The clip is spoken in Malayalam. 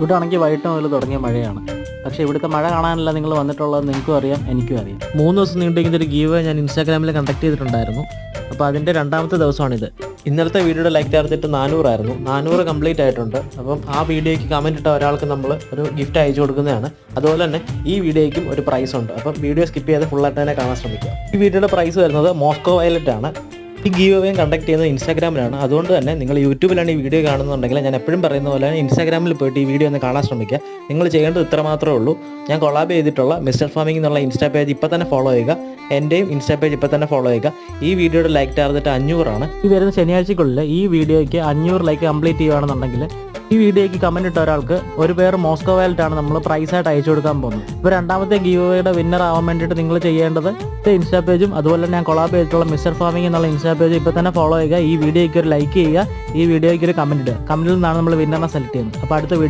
ഇവിടെ ആണെങ്കിൽ വൈകിട്ട് മുതൽ തുടങ്ങിയ മഴയാണ്. പക്ഷേ ഇവിടുത്തെ മഴ കാണാനല്ല നിങ്ങൾ വന്നിട്ടുള്ളത്, നിങ്ങൾക്കും അറിയാം, എനിക്കും അറിയാം. 3 ദിവസം നീണ്ടിരിക്കുന്ന ഒരു ഗീവ് ഞാൻ ഇൻസ്റ്റാഗ്രാമിൽ കണ്ടക്ട് ചെയ്തിട്ടുണ്ടായിരുന്നു. അപ്പോൾ അതിൻ്റെ 2ാമത്തെ ദിവസമാണിത്. ഇന്നലത്തെ വീഡിയോയുടെ ലൈക്ക് ടാർഗറ്റ് 400 ആയിരുന്നു. 400 കംപ്ലീറ്റ് ആയിട്ടുണ്ട്. അപ്പം ആ വീഡിയോയ്ക്ക് കമൻറ്റ് ഇട്ട ഒരാൾക്ക് നമ്മൾ ഒരു ഗിഫ്റ്റ് അയച്ചു കൊടുക്കുന്നതാണ്. അതുപോലെ തന്നെ ഈ വീഡിയോയ്ക്കും ഒരു പ്രൈസ് ഉണ്ട്. അപ്പം വീഡിയോ സ്കിപ്പ് ചെയ്ത് ഫുള്ളായിട്ട് തന്നെ കാണാൻ ശ്രമിക്കുക. ഈ വീഡിയോയുടെ പ്രൈസ് വരുന്നത് മോസ്കോ വയലറ്റ് ആണ്. ഈ ഗീവ് അവേയും കണ്ടക്ട് ചെയ്യുന്നത് ഇൻസ്റ്റാഗ്രാമിലാണ്. അതുകൊണ്ട് തന്നെ നിങ്ങൾ യൂട്യൂബിലാണ് ഈ വീഡിയോ കാണുന്നുണ്ടെങ്കിൽ ഞാൻ എപ്പോഴും പറയുന്ന പോലെ ഇൻസ്റ്റാഗ്രാമിൽ പോയിട്ട് ഈ വീഡിയോ ഒന്ന് കാണാൻ ശ്രമിക്കുക. നിങ്ങൾ ചെയ്യേണ്ടത് ഇത്ര മാത്രമേ ഉള്ളൂ. ഞാൻ കൊളാബ് ചെയ്തിട്ടുള്ള മിസ്റ്റർ ഫാമിംഗ് എന്നുള്ള ഇൻസ്റ്റാ പേജ് ഇപ്പോൾ തന്നെ ഫോളോ ചെയ്യുക. എൻ്റെയും ഇൻസ്റ്റാ പേജ് ഇപ്പോൾ തന്നെ ഫോളോ ചെയ്യുക. ഈ വീഡിയോയുടെ ലൈക്ക് ടാർഗറ്റ് 500 ആണ്. ഈ വരുന്ന ശനിയാഴ്ചക്കുള്ളിൽ ഈ വീഡിയോയ്ക്ക് 500 ലൈക്ക് കംപ്ലീറ്റ് ചെയ്യുകയാണെന്നുണ്ടെങ്കിൽ ഈ വീഡിയോയ്ക്ക് കമൻറ്റ് ഇട്ട ഒരാൾക്ക് ഒരു പേർ മോസ്കോ വയലറ്റാണ് നമ്മൾ പ്രൈസായിട്ട് അയച്ചു കൊടുക്കാൻ പോകുന്നത്. ഇപ്പോൾ 2ാമത്തെ ഗീവ് അവേയുടെ വിന്നർ ആവാൻ വേണ്ടിയിട്ട് നിങ്ങൾ ചെയ്യേണ്ടത് ഇൻസ്റ്റാ പേജും അതുപോലെ ഞാൻ കൊളാബ് ചെയ്തിട്ടുള്ള മിസ്റ്റർ ഫാമിംഗ് എന്നുള്ള ഇൻസ്റ്റാ പേജ് ഇപ്പോൾ തന്നെ ഫോളോ ചെയ്യുക. ഈ വീഡിയോയ്ക്ക് ഒരു ലൈക്ക് ചെയ്യുക. ഈ വീഡിയോയ്ക്ക് ഒരു കമൻറ്റ് ഇടുക. കമൻറ്റിൽ നിന്നാണ് നമ്മൾ വിന്നറിനെ സെലക്ട് ചെയ്യുന്നത്. അപ്പോൾ അടുത്ത